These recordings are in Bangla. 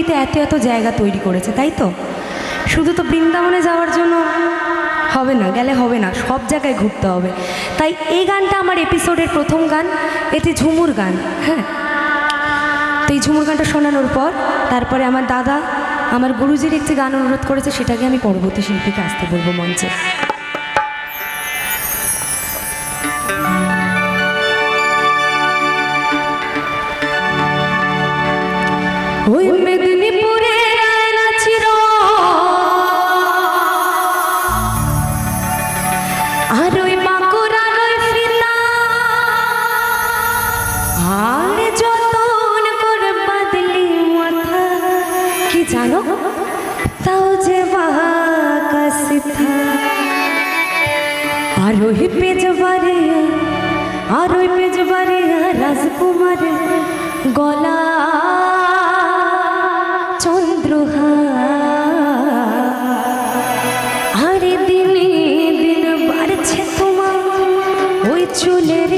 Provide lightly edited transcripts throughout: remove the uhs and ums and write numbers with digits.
পৃথিবীতে এত এত জায়গা তৈরি করেছে, তাই তো? শুধু তো বৃন্দাবনে যাওয়ার জন্য হবে না, গেলে হবে না, সব জায়গায় ঘুরতে হবে। তাই এই গানটা আমার এপিসোডের প্রথম গান, এটি ঝুমুর গান। হ্যাঁ, তো এই ঝুমুর গানটা শোনানোর পর তারপরে আমার দাদা আমার গুরুজির একটি গান অনুরোধ করেছে, সেটাকে আমি পরবর্তী শিল্পীকে আসতে বলবো মঞ্চে। ওই মেদিনীপুরে ছিল আর ওই বাঁকুড়ার ওই ফিতা, আর যতন করে বাদলি মাথা, কি জানো তাও যে বাঁকা সিথা, আর ওই পেজবারে আর ওই পেজবারে রাজকুমারে গলা আরে দিনে দিন বাড়ছে তোমার ওই চুলের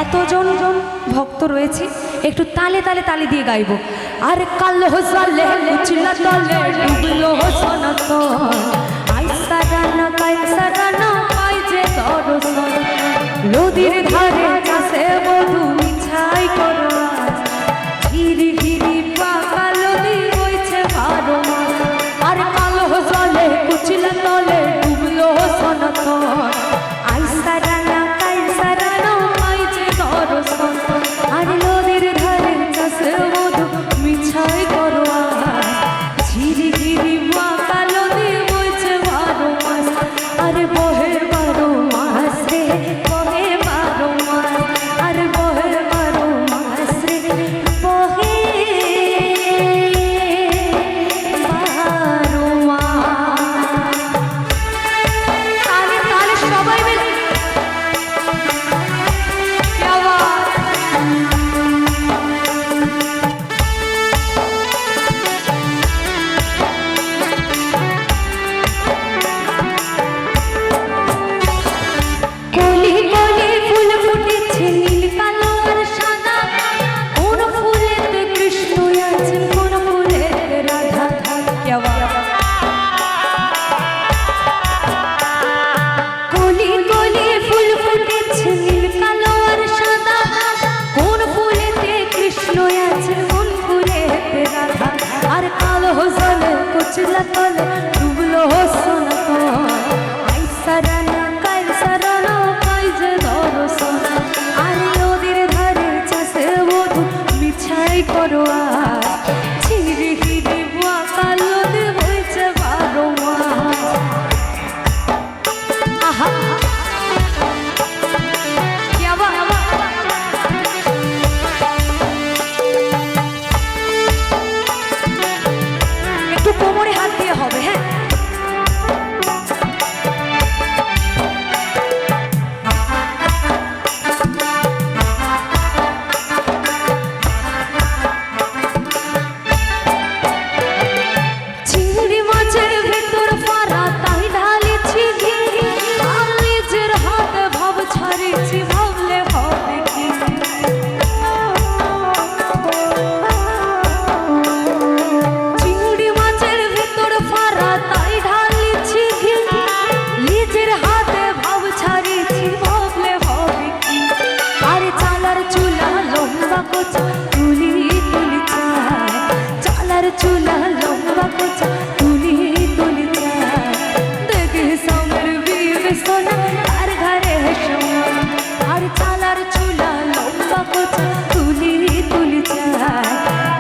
এতজন ভক্ত রয়েছে, একটু তালে তালে তালে দিয়ে গাইবো। আর কালো সালে উচলা তলে ডুবলো সনাতন, আইসা রানা কাইসা রানা পাই যে দর্শন, নদীর ধারে কাছে বধু মিছাই করো, ঘিরি ঘিরি পাকা নদী বইছে বারো মাস, আর কালো জলে কুচিলা তলে ডুবলো সনাতন, আইসা রানা কাইসা রানা পাই যে দর্শন, আর নদীর ধারে কাছে বধু মিছাই করো, ঝিরি ঘিরি পাকা নদী বইছে বারো মাস, আরে বহে বারো মাস রে বহে বারো মাস, আর বহে বারো মাস রে বহে বারো মাস। তালে তালে সবাই মিলে কুচলা তলে ডুবলো সনাতন, আইসা রানা কাইসা রানা পাই যে দর্শন, আর নদীর ধারে চাষে বধু মিছাই করো, ঝিরি হিরি বাঁকা নদী বইছে বারো মাস। আহা কোমরে হাত দিয়ে হবে। হ্যাঁ, চিংড়ি মাছের ভেতর ফারা তাই ঢালিছি ঘি, আর নিজের হাতে ভাব ছাড়িছি ভাবলে হবে কি, চিংড়ি মাছের ভেতর ফারা তাই ঢালিছি ঘি, নিজের হাতে ভাব ছাড়িছি ভাবলে হবে কি, আর চালার চুলা লম্বা কোচা তুলি তুলি চায়, চালার চুলা লম্বা কোচা তুলি তুলি চায়, দেখি সামের বিবে সোনা আর ঘরে সময়, আর চালার চুলা লম্বা কোচা তুলি তুলি চায়,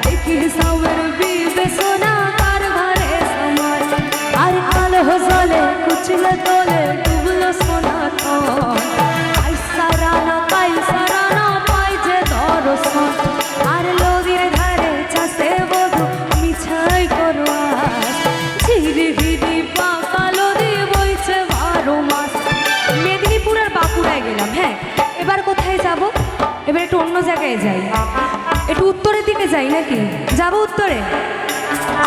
দেখি সামের বিবে সোনা আর ঘরে সময়, আর কালো জলে কুচলা তলে ডুবলো সনাতন, আইসা রানা কাইসা রানা পাই যে দর্শন, আর নদীর ধারে চাষে বধু মিছাই করো, ঝিরি হিরি পাকা নদী বইছে বারো মাস। মেদিনীপুর আর বাঁকুড়ায় গেলাম। হ্যাঁ, এবার কোথায় যাব? এবার একটু অন্য জায়গায় যাই, একটু উত্তরের দিকে যাই নাকি? যাবো উত্তরে?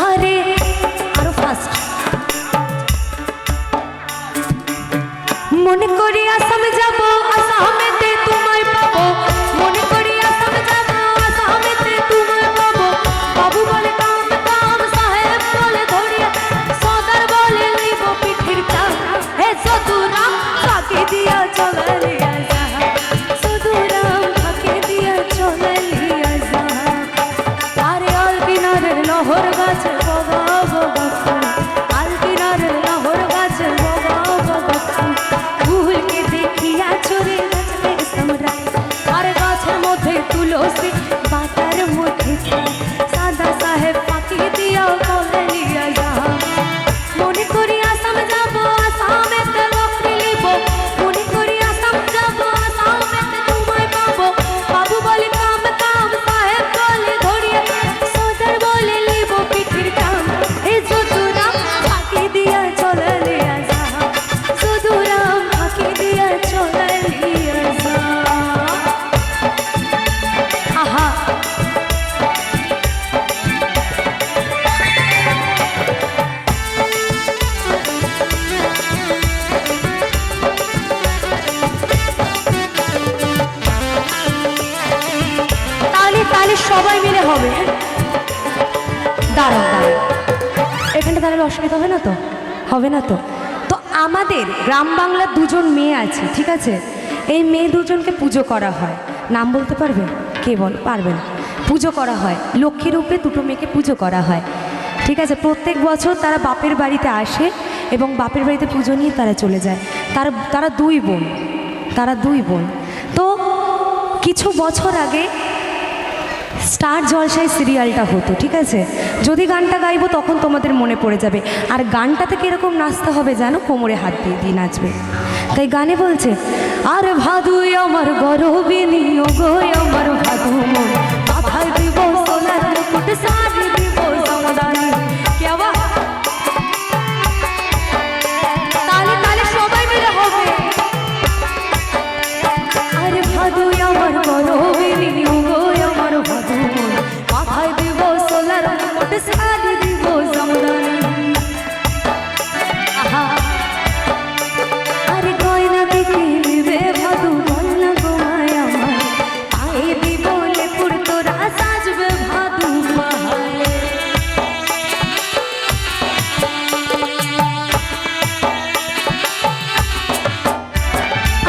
আরে আরো ফাস্ট মনে করি আসাম যাব, আসামেতে তোমায় পাবো, মনে করি আসাম যাব, আসামেতে সবাই মিলে হবে। দাঁড়াও দাঁড়াও, এখানটা দাঁড়ালে অসুবিধা হবে না তো? হবে না তো? তো আমাদের গ্রাম বাংলার দুজন মেয়ে আছে, ঠিক আছে? এই মেয়ে দুজনকে পুজো করা হয়। নাম বলতে পারবে? কে বল পারবে না? পুজো করা হয় লক্ষ্মীর রূপে, দুটো মেয়েকে পুজো করা হয়, ঠিক আছে? প্রত্যেক বছর তারা বাপের বাড়িতে আসে এবং বাপের বাড়িতে পুজো নিয়ে তারা চলে যায়। তারা দুই বোন, তারা দুই বোন। তো কিছু বছর আগে স্টার জলসায় সিরিয়ালটা হতো, ঠিক আছে? যদি গানটা গাইবো তখন তোমাদের মনে পড়ে যাবে। আর গানটাতে কীরকম নাচতে হবে জানো? কোমরে হাত দিয়ে দিয়ে নাচবে। তাই গানে বলছে, আর ভাদুই আমার গরবিনী ও গো আমার ভাদু মন, মাথায় দিব সোনার মুকুট, শাড়ি দিব জামদানি। কে বাবা? তালে তালে সবাই মিলে হবে। আর ভাদুই আমার গরবিনী ও গো আমার ভাদু মন, মাথায় দিব সোনার মুকুট, শাড়ি দিব জামদানি। আহা, আরে গয়না দিতে দিবে ভাদু বল না গো মায় আমার, পায়ে দিব লেপুর তোরা সাজবে ভাদু পাহাড়ে।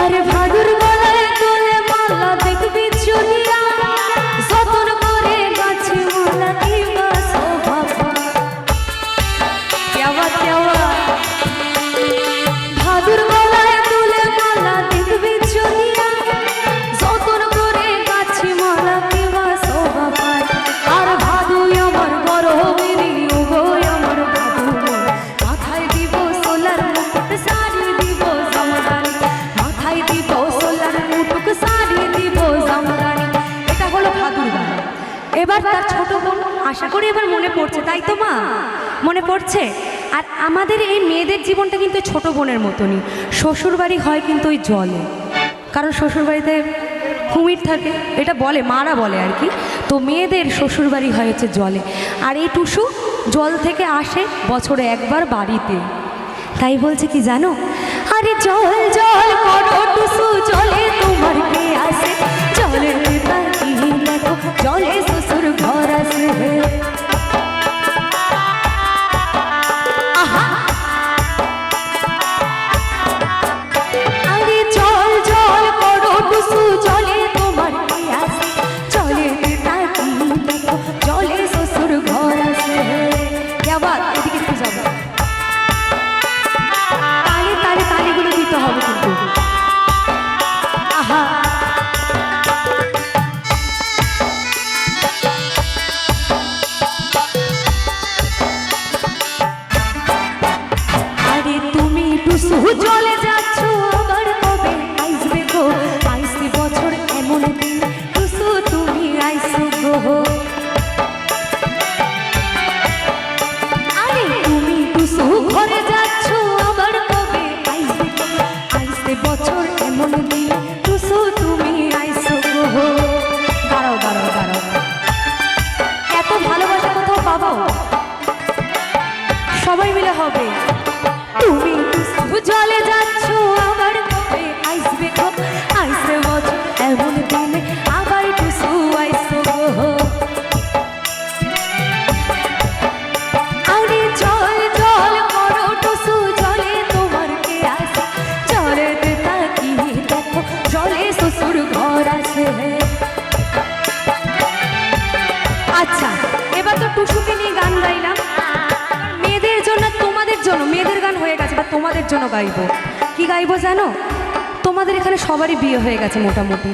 আরে ভাদুর গলায় তোলে মালা দেখবি চলিয়া, যতন করে গাছে মালা দিবা শোভা পায়। কেওয়া কেওয়া ভাদুর গলায় তুলে মালা দেখবি চলিয়া, যতন করে গাছে মালা দিবা শোভা পায়। আর ভাদুই আমার গরবিনী ও গো আমার ভাদু মন, মাথায় দিব সোলার মুকুট, শাড়ি দিব জামদানি। মাথায় দিব সোলার মুকুট, শাড়ি দিব জামদানি। এটা হলো ভাদুর গান। এবার তার ছোট বোন, আশা করি এবার মনে পড়ছে, তাই তো মা? মনে পড়ছে? আর আমাদের এই মেয়েদের জীবনটা কিন্তু ছোট বোনের মতনই। শ্বশুরবাড়ি হয় কিন্তু ওই জলে, কারণ শ্বশুরবাড়িতে কুমির থাকে, এটা বলে, মারা বলে আর কি। তো মেয়েদের শ্বশুরবাড়ি হয় হচ্ছে জলে। আর এই টুসু জল থেকে আসে বছরে একবার বাড়িতে। তাই বলছে কি জানো? আরে জল জল করো টুসু, জলে তোমার কে আসে, জলে তাকিয়ে দেখো জলে শ্বশুর ঘর আসে। আহা, আরে জল জল করো টুসু, জলে তোমার কে আসে, জলে তাকিয়ে দেখো জলে শ্বশুর ঘর আসে। আবার এদিকে একটু যাবো, তালে তালে তালিগুলো দিতে হবে কিন্তু। আহা, আরে তুমি টুসু চলে যাচ্ছ, আবার কবে আইসবে গো? আইসি বছর এমন দিন, টুসু তুমি আইসো গো। আরে তুমি টুসু ঘরে যাচ্ছ, আবার কবে আইসবে গো? আইসে বছর এমন দিন, টুসু তুমি আইসো গো। দাঁড়াও দাঁড়াও দাঁড়াও, এত ভালোবাসা কোথাও পাবো? সবাই মিলে হবে। তুমি টুসু জলে যাচ্ছ, আবার কবে আইসবে গো? আইসে বছর এমন দিনে, আবার টুসু আইসো গো। আরে জল জল করো টুসু, জলে তোমার কে আসে, জলে তাকিয়ে দেখো জলে শ্বশুর ঘর আসে। আচ্ছা, এবার তো টুসুকে নিয়ে গান গাইলাম। মেয়েদের জন্য, তোমাদের জন্য, মেয়েদের গান হয়ে গেছে, বা তোমাদের জন্য গাইবো। কি গাইবো জানো? তোমাদের এখানে সবারই বিয়ে হয়ে গেছে মোটামুটি।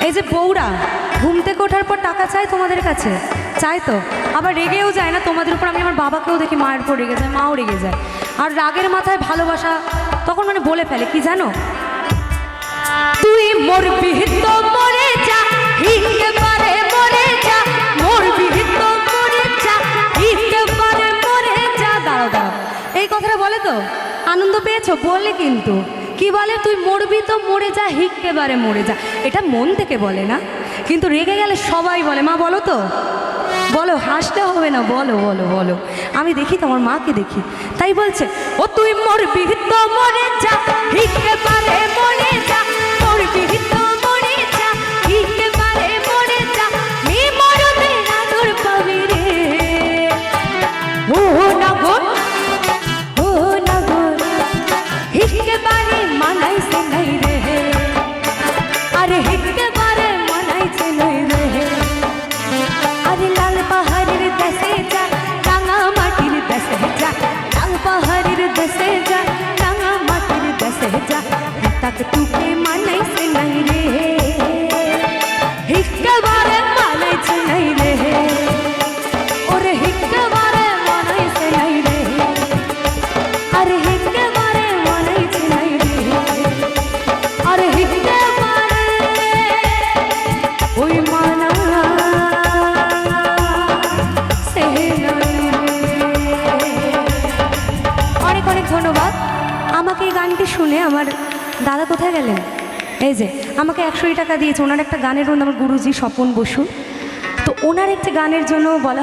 এই যে বউরা ঘুম থেকে ওঠার পর টাকা চায় তোমাদের কাছে, চায় তো, আবার রেগেও যায় না তোমাদের উপর। আমি আমার বাবাকেও দেখি মায়ের উপর রেগে যায়, মাও রেগে যায়। আর রাগের মাথায় ভালোবাসা তখন মানে বলে ফেলে কি জানো? তুই মরবি তো মরে যা, হিংকে পারে মরে যা, মরবি তো মরে যা, হিংকে পারে মরে যা। দাঁড়াও দাঁড়াও, এই কথাটা বলে তো? আনন্দ পেয়েছো? বলে কিন্তু কি বলে? তুই মরবি তো মরে যা, হিংকে বারে মরে যা। এটা মন থেকে বলে না, কিন্তু রেগে গেলে সবাই বলে। মা বলো তো, বলো, হাসতে হবে না, বলো বলো বলো। আমি দেখি তো, আমার মাকে দেখি, তাই বলছে ও তুই মরবি তো মরে যা, হিংকে পারে মরে যা, মরবি তো মরে যা, হিংকে পারে মরে যা, মি মরবে শুনে আমার দাদা কোথায় গেলেন, এই যে আমাকে 100 টাকা দিয়েছে, ওনার একটা গানের জন্য, আমার গুরুজি স্বপন বসু, তো ওনার একটি গানের জন্য বলা